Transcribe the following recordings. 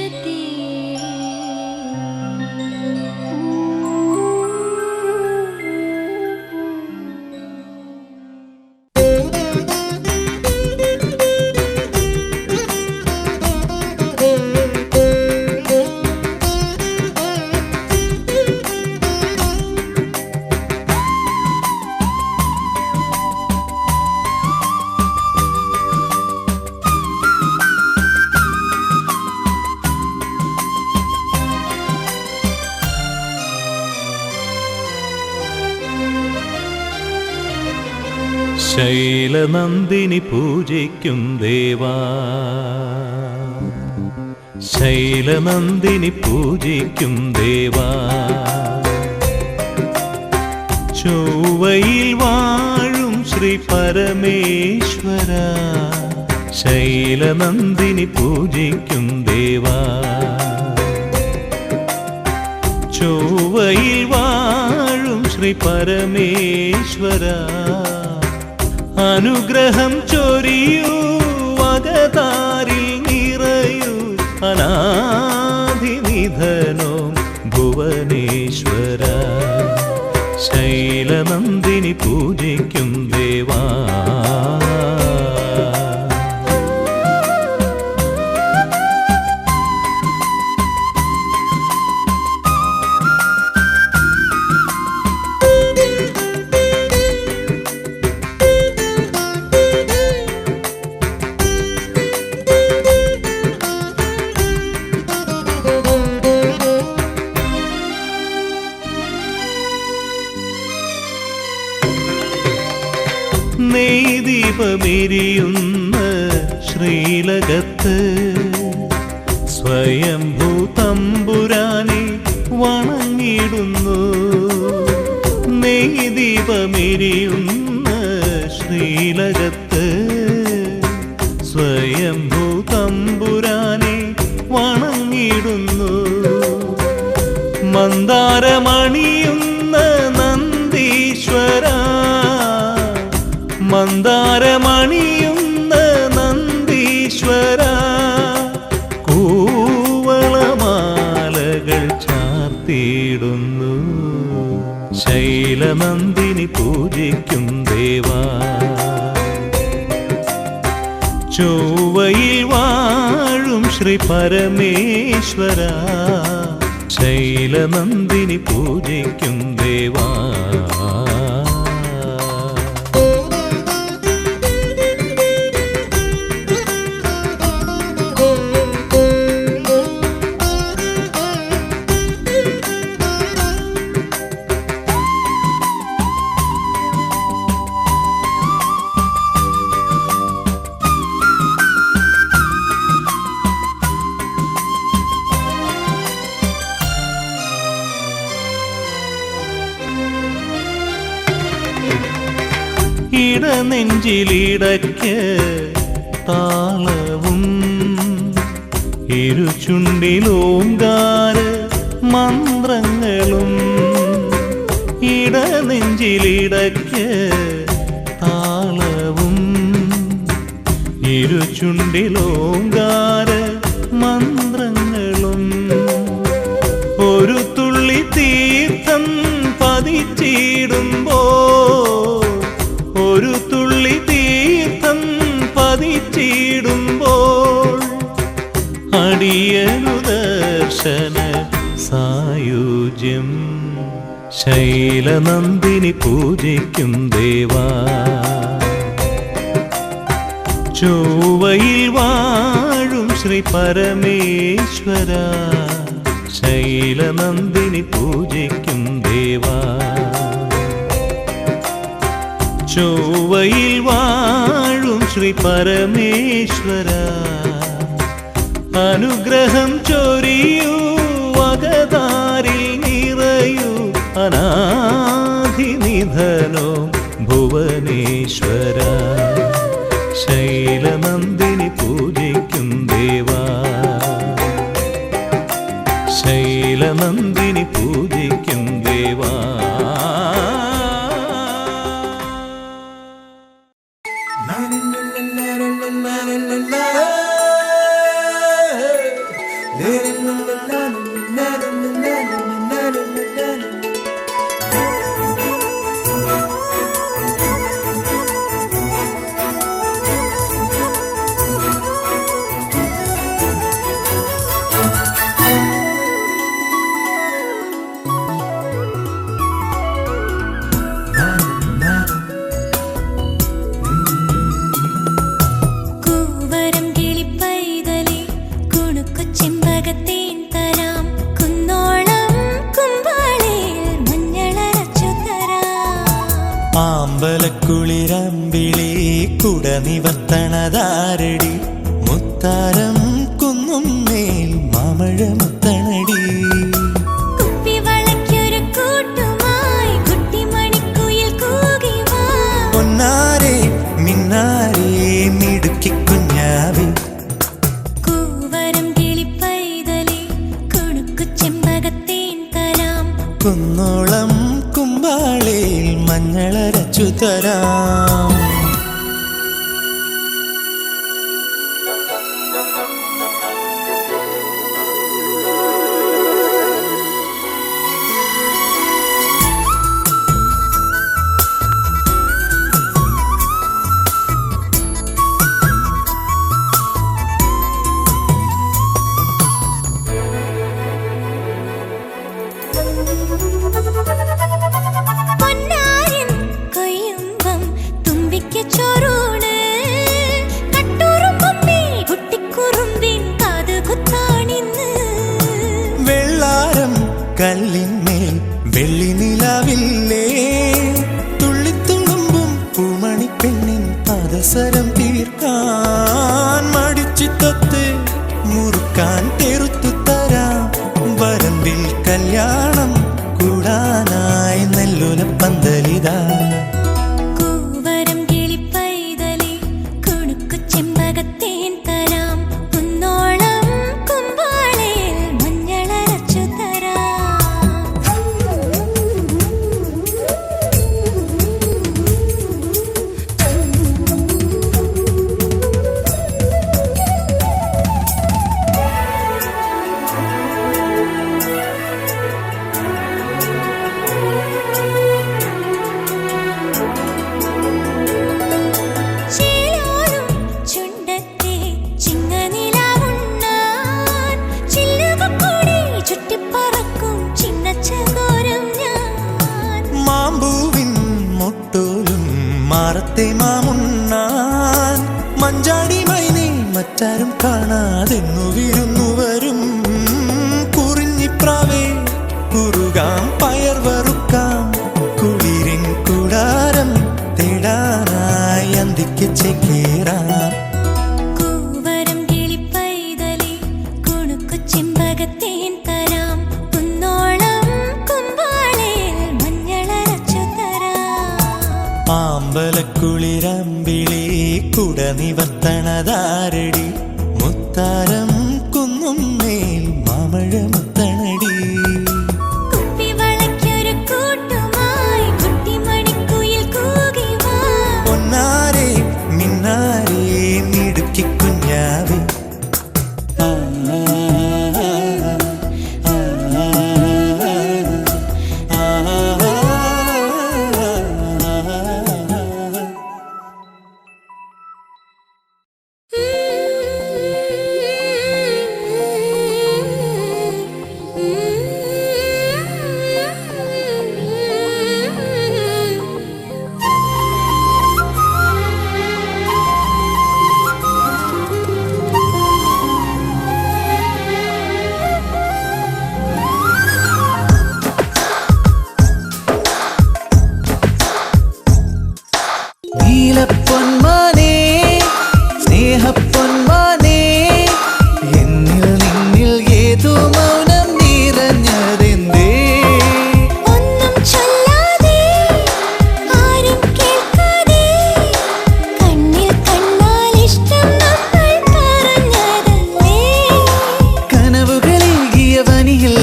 ശക്തി. ശൈലനന്ദിനി പൂജിക്കും ദേവാ, ശൈലനന്ദിനി പൂജിക്കും ദേവാ. ചൊവ്വയിൽ വാഴും ശ്രീ പരമേശ്വര, ശൈലനന്ദിനി പൂജിക്കും ദേവാ. ചൊവ്വയിൽ വാഴും ശ്രീ പരമേശ്വര, അനുഗ്രഹം ചൊരിയൂ വകതാരിൽ നിറയൂ അനാധിനിധനോ ഭുവനേശ്വര. ശൈലനന്ദിനി പൂജിക്കും ദേവാ. നെയ്ദീപമെരിയുന്ന ശ്രീലകത്ത് സ്വയംഭൂ തമ്പുരാനെ വണങ്ങിടുന്നു. നെയ്ദീപമെരിയുന്ന ശ്രീലകത്ത് സ്വയംഭൂ തമ്പുരാനെ വണങ്ങിടുന്നു. മന്ദാരമണിയുന്ന നന്ദീശ്വര, മന്ദാരമണിയുന്ന നന്ദീശ്വര, കൂവളമാലകൾ ചാർത്തിയിടുന്നു. ശൈലനന്ദിനി പൂജിക്കും ദേവാ. ചൊവ്വയിൽ വാഴും ശ്രീ പരമേശ്വര, ശൈലനന്ദിനി പൂജിക്കും ദേവാ. ഇടനെഞ്ചിലിടയ്ക്ക് താളവും ഇരുചുണ്ടിലോങ്കാര മന്ത്രങ്ങളും. ഇടനെഞ്ചിലിടയ്ക്ക് താളവും ഇരുചുണ്ടിലോങ്കാര മന്ത്രങ്ങളും. ഒരു തുള്ളി തീർത്ഥം പതിച്ചിടുമ്പോ, ഒരു തുള്ളി തീർത്ഥം പതിച്ചിടുമ്പോൾ അടിയനു ദർശന സായുജ്യം. ശൈലനന്ദിനി പൂജിക്കും ദേവാ. ചൊവ്വയിൽ വാഴും ശ്രീ പരമേശ്വര, ശൈലനന്ദിനി പൂജിക്കും ദേവാ. ചൊവ്വയിൽ വാഴും ശ്രീ പരമേശ്വര, അനുഗ്രഹം ചൊരിയൂ വകതാരിൽ നിറയൂ അനാധിനിധനോ ഭുവനേശ്വര. ശൈലനന്ദിനി പൂജിക്കും ദേവാ. ശൈലനന്ദിനി പൂജിക്കും ദേവാ. ആമ്പലക്കുളിരമ്പിളി കുടനിവത്തണതാരടി മുത്താരം കുന്നും മേൽ മാമഴ മുത്തണടി പൊന്നാരെ മിന്നാരെ മിടുക്കി കുഞ്ഞാവി കുന്നോളം കുമ്പാളയിൽ മഞ്ഞളരച്ചു തരാം കല്ലിന്മേൽ വെള്ളി നിലാവില്ലേ തുള്ളിത്തുളുമ്പും പൂമണി പെണ്ണിൻ പാദസരം തീർക്കാൻ മടിച്ചിത്തത്ത് മുറുക്കാൻ തെറുത്തു തരാം വരമ്പിൽ കല്യാണം കൂടാനായി നെല്ലുല പന്തലിതാ മാറത്തെ മാമുണ്ണാൻ മഞ്ചാടി മൈനി മറ്റാരും കാണാതെന്നു വിരുന്നു വരും കുറിഞ്ഞിപ്രാവേ കുറുകാം പയർ വറുക്കാം കുളിരിൻ കൂടാരം തേടാനായി അന്തിക്ക് ചേക്കേറാം ആമ്പലക്കുളിരമ്പിളി കുടനിവത്തണതാരടി മുത്താരം കുന്നും മേൽ മാമഴ മുത്തണടി പൊന്നാരെ മിന്നാരെ മിടുക്കി കുഞ്ഞാവി നീലപ്പൊന്മാനേ സ്നേഹപ്പൊന്മാനേ എന്നിൽ നിന്നിൽ ഏതോ മൗനം നിറഞ്ഞതെന്തേ ഒന്നും ചൊല്ലാതെ ആരും കേൾക്കാതെ കണ്ണിൽ കണ്ണാൽ ഇഷ്ടം നമ്മൾ പറഞ്ഞതല്ലേ കനവുകളേകിയ വനിയിൽ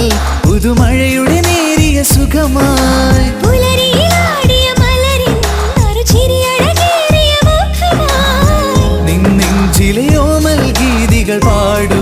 പുതുമഴയുടെ നേരിയ സുഖമായി ചിലയോമൽ ഗീതികൾ പാടൂ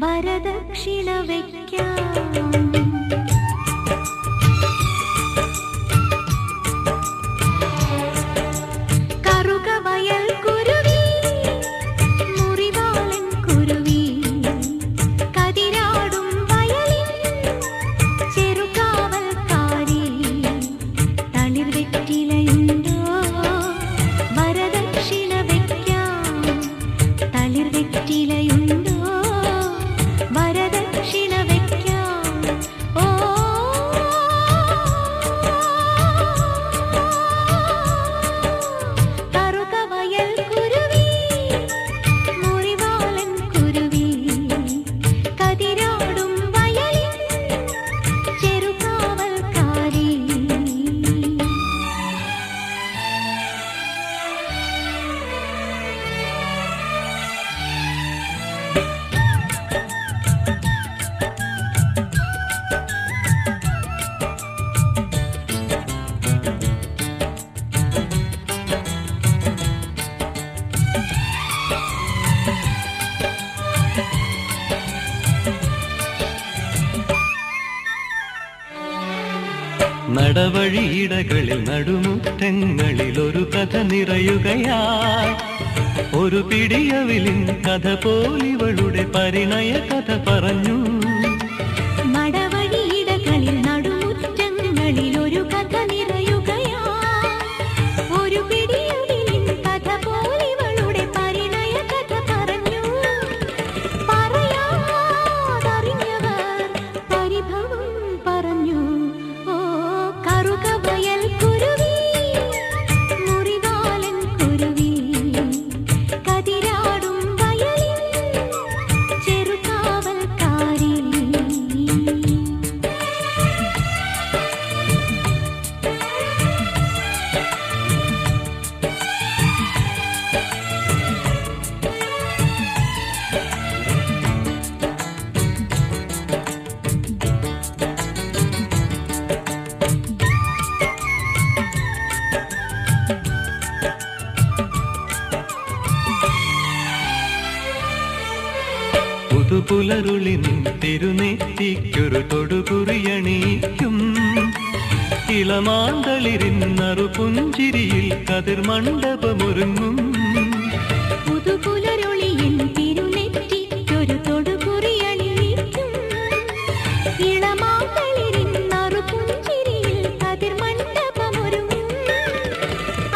വരദക്ഷിണ വയ്ക്കാം. നടവഴിയിടകളിൽ നടുമുറ്റങ്ങളിൽ ഒരു കഥ നിറയുകയായി. ഒരു പിടിയവിലിൻ കഥ പോലിവളുടെ പരിണയ കഥ പറഞ്ഞു. നടവഴിയിടകളിൽ നടുമുറ്റങ്ങളിൽ ഒരു കഥ നിറയുകയായി. ഒരു പിടിയവിലിൻ കഥ പോലിവളുടെ പരിണയ കഥ പറഞ്ഞു. പറയാതറിഞ്ഞവർ പരിഭവം പറഞ്ഞു. കറുകവയൽ കുരുവി, മുറിവാലൻ കുരുവി, കതിരാടും വയലിൻ ചെറുകാവൽക്കാരി. പുതുപുലരുളിൻ തിരുനെറ്റിക്കൊരു തൊടുകുറിയണിയിക്കും. ഇളമാന്തളിരിൻ നറുപുഞ്ചിരിയിൽ കതിർമണ്ഡപമൊരുങ്ങും. പുതുപുലരൊളിയിൽ തിരുനെറ്റിക്കൊരു തൊടുകുറിയണിയിക്കും. ഇളമാന്തളിരിൻ നറുപുഞ്ചിരിയിൽ കതിർമണ്ഡപമൊരുങ്ങും.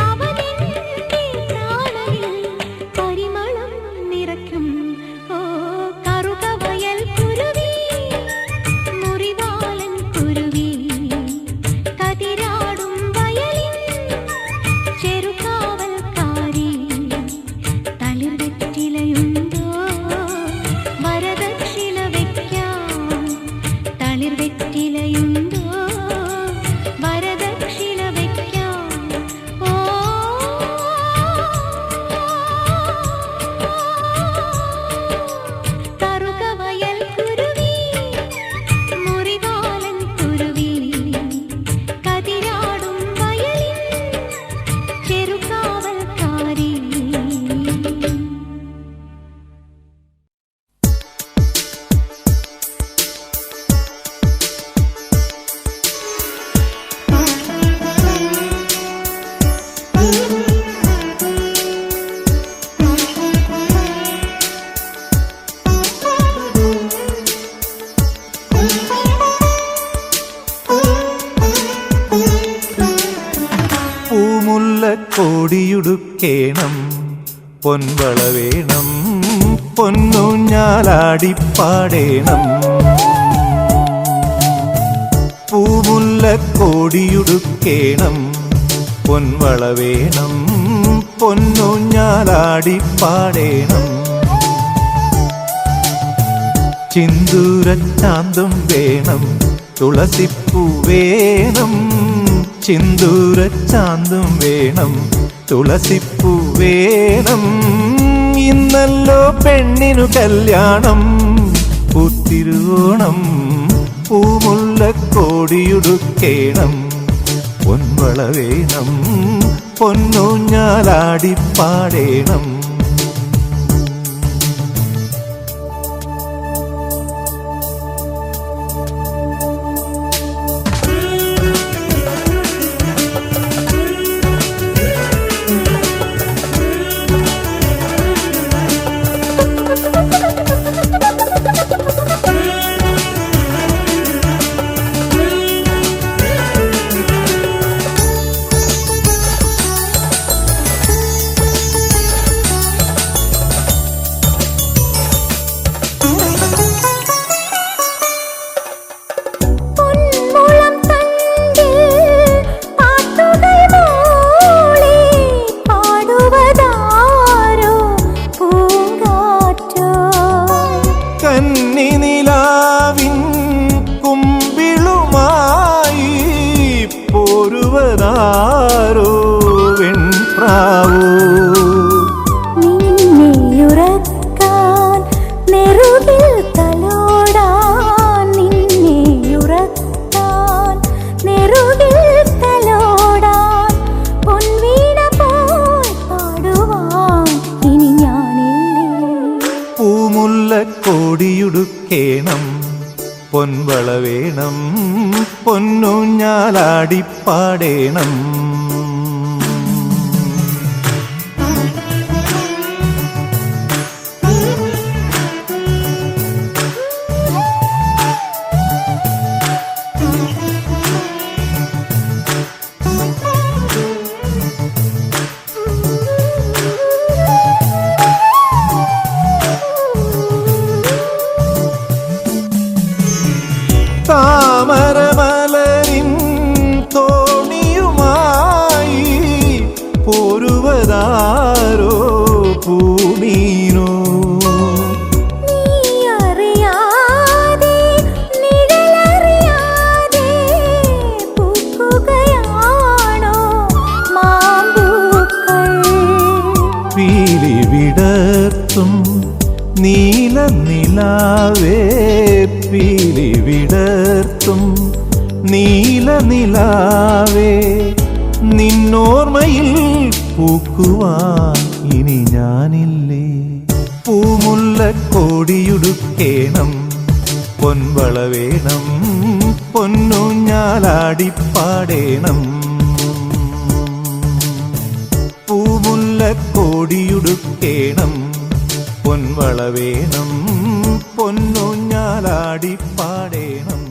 അവനെന്റെ പ്രാണനിൽ പരിമളം നിറയ്ക്കും. കറുകവയൽ കുരുവി, മുറിവാലൻ കുരുവി, കതിരാടും വയലിൻ ചെറുകാവൽക്കാരി. തളിർവെറ്റിലയുണ്ടോ വരദക്ഷിണ വയ്ക്കാം. തളിർവെറ്റിലയുണ്ടോ വരദക്ഷിണ വയ്ക്കാം. കറുകവയൽ കുരുവി, മുറിവാലൻ കുരുവി, കതിരാടും വയലിൻ ചെറുകാവൽക്കാരി. പൂമുല്ലക്കോടിയുടുക്കേണം, പൊൻവള വേണം, പൊന്നൂഞ്ഞാലാടിപ്പാടേണം. പൂമുല്ലക്കോടിയുടുക്കേണം, പൊൻവള വേണം, പൊന്നൂഞ്ഞാലാടിപ്പാടേണം. ചിന്തൂരച്ചാന്തും വേണം, തുളസിപ്പൂ വേണം. ചിന്തൂരച്ചാന്തും വേണം, തുളസിപ്പൂ വേണം. ഇന്നല്ലോ പെണ്ണിനു കല്യാണം, പൂത്തിരുവോണം. പൂമുല്ലക്കോടിയുടുക്കേണം, പൊൻവള വേണം, പൊന്നൂഞ്ഞാലാടിപ്പാടേണം. കോടിയുടുക്കേണം, പൊൻവള വേണം, പൊന്നൂഞ്ഞാലാടിപ്പാടേണം. താമരമലരിൻ തോണിയുമായി പോരുവതാരോ പൂമീനോ? നീയറിയാതെ നിഴലറിയാതെ പൂക്കുകയാണോ മാമ്പൂക്കൾ? പീലി വിടർത്തും നീല നിലാവേ, പീലി വിടർത്തും നീല നിലാവേ, നിന്നോർമ്മയിൽ പൂക്കുവാൻ ഇനി ഞാനില്ലേ? പൂമുല്ല കോടിയുടുക്കേണം, പൊൻവള വേണം, പൊന്നൂഞ്ഞാലാടിപ്പാടേണം. പൂമുല്ല കോടിയുടുക്കേണം, പൊൻവള വേണം, പൊന്നൂഞ്ഞാലാടിപ്പാടേണം.